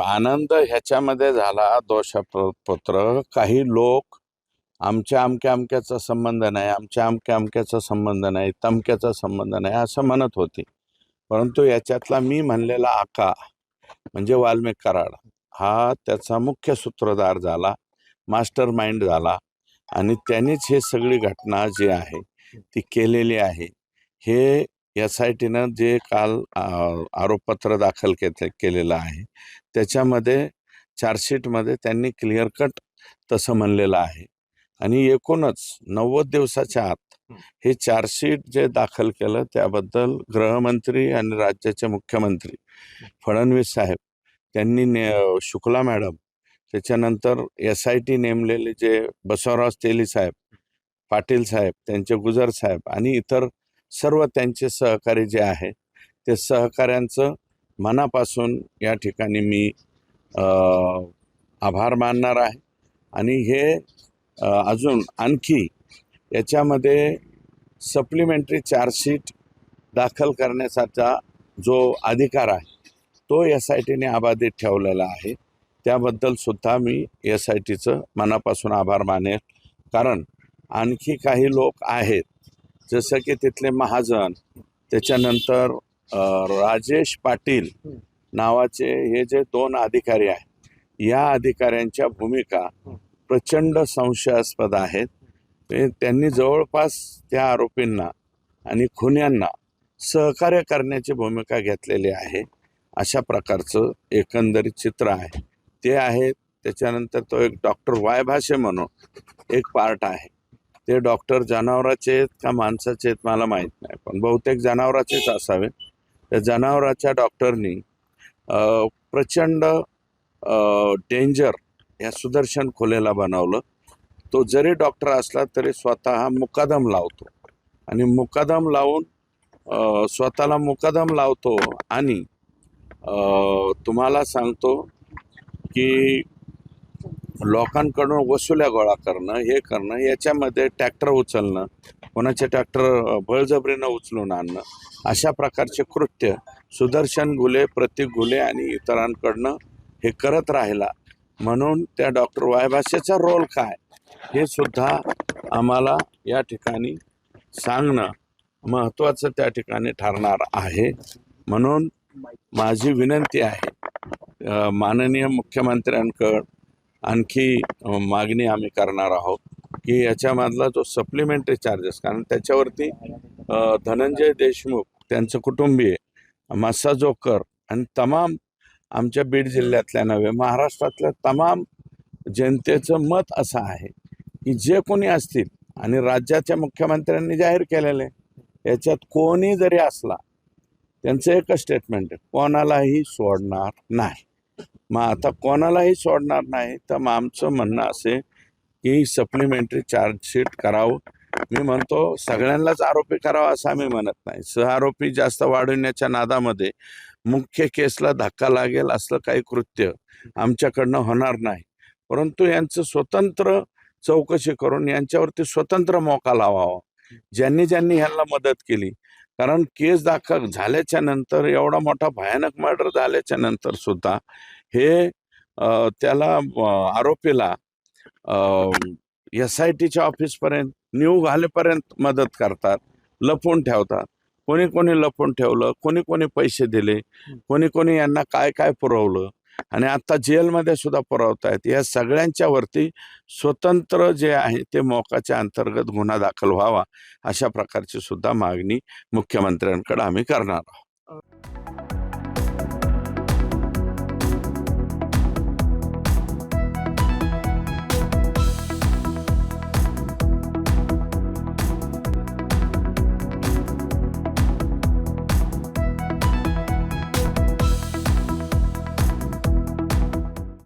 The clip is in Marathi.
आनंद ह्याच्यामध्ये झाला दोषपत्र. काही लोक आमच्या अमक्या अमक्याचा संबंध नाही, आमच्या अमक्या अमक्याचा संबंध नाही, तमक्याचा संबंध नाही असं म्हणत होते. परंतु याच्यातला मी म्हणलेला आका म्हणजे वाल्मिक कराड हा त्याचा मुख्य सूत्रधार झाला, मास्टर माइंड झाला आणि त्यांनीच हे सगळी घटना जी आहे ती केलेली आहे. हे SITनं जे काल आरोपपत्र दाखल केलेलं आहे त्याच्यामध्ये चार्जशीटमध्ये त्यांनी क्लिअर कट तसं म्हणलेलं आहे. आणि एकूणच 90 दिवसाच्या आत हे चार्जशीट जे दाखल केलं त्याबद्दल गृहमंत्री आणि राज्याचे मुख्यमंत्री फडणवीस साहेब त्यांनी शुक्ला मॅडम, त्याच्यानंतर SIT नेमलेले जे बसवराज तेली साहेब, पाटील साहेब, त्यांचे गुजर साहेब आणि इतर सर्व त्यांचे सहकारी जे आहे ते सहकाऱ्यांचं मनापासून या ठिकाणी मी आभार मानणार आहे. आणि हे अजून आणखी याच्यामध्ये सप्लिमेंटरी चार्जशीट दाखल करण्याचा जो अधिकार आहे तो SITने अबाधित ठेवलेला आहे. त्याबद्दल सुद्धा मी SITचं मनापासून आभार मानेल. कारण आणखी काही लोक आहेत जसं की तिथले महाजन, त्याच्यानंतर राजेश पाटील नावाचे हे जे 2 अधिकारी आहेत, या अधिकाऱ्यांच्या भूमिका प्रचंड संशयास्पद आहेत. त्यांनी जवळपास त्या आरोपींना आणि खुन्यांना सहकार्य करण्याची भूमिका घेतलेली आहे. अशा प्रकारचं एकंदरीत चित्र आहे ते आहे. त्याच्यानंतर तो एक डॉक्टर वाय भाषे म्हणून एक पार्ट आहे. ते डॉक्टर जनावराचे आहेत का माणसाचे आहेत मला माहीत नाही, पण बहुतेक जनावराचेच असावे. त्या जनावराच्या डॉक्टरनी प्रचंड डेंजर या सुदर्शन खोलेला बनवलं. तो जरी डॉक्टर असला तरी स्वतः मुकादम लावतो आणि मुकादम लावून स्वतःला मुकादम लावतो आणि तुम्हाला सांगतो की लोकांकडून वसुल्या गोळा करणं, हे करणं, याच्यामध्ये ट्रॅक्टर उचलणं, कोणाचे ट्रॅक्टर बळजबरीनं उचलून आणणं, अशा प्रकारचे कृत्य सुदर्शन घुले, प्रतीक घुले आणि इतरांकडनं हे करत राहिला. म्हणून त्या डॉक्टर वाय भाषेचा रोल काय हे सुद्धा आम्हाला या ठिकाणी सांगणं महत्त्वाचं त्या ठिकाणी ठरणार आहे. म्हणून माझी विनंती आहे माननीय मुख्यमंत्र्यांकडं आणखी मागणी आम्ही करणार आहोत की याच्यामधला जो सप्लिमेंटरी चार्जेस, कारण त्याच्यावरती धनंजय देशमुख, त्यांचं कुटुंबीय, मस्सा जोकर आणि तमाम आमच्या बीड जिल्ह्यातल्या नव्हे महाराष्ट्रातल्या तमाम जनतेचं मत असं आहे की जे कोणी असतील आणि राज्याच्या मुख्यमंत्र्यांनी जाहीर केलेले याच्यात कोणी जरी असला त्यांचं एकच स्टेटमेंट आहे, कोणालाही सोडणार नाही. मग आता कोणालाही सोडणार नाही तर मग आमचं म्हणणं असे की सप्लिमेंटरी चार्जशीट करावं. मी म्हणतो सगळ्यांनाच आरोपी करावं असं आम्ही म्हणत नाही. सहआरोपी जास्त वाढवण्याच्या नादामध्ये मुख्य केसला धक्का लागेल असलं काही कृत्य आमच्याकडनं होणार नाही. परंतु यांचं स्वतंत्र चौकशी करून यांच्यावरती स्वतंत्र मोका लावावा, ज्यांनी ज्यांनी ह्यांना मदत केली. कारण केस दाखल झाल्याच्या नंतर, एवढा मोठा भयानक मर्डर झाल्याच्या नंतर सुद्धा हे त्याला आरोपीला SITच्या ऑफिसपर्यंत न्यू घालेपर्यंत मदत करतात, लपवून ठेवतात. कोणी कोणी लपवून ठेवलं, कोणी कोणी पैसे दिले, कोणी कोणी यांना काय काय पुरवलं आणि आता जेलमध्ये सुद्धा पुरवतायत. या सगळ्यांच्या वरती स्वतंत्र जे आहे ते मोकाच्या अंतर्गत गुन्हा दाखल व्हावा, अशा प्रकारची सुद्धा मागणी मुख्यमंत्र्यांकडे आम्ही करणार आहोत.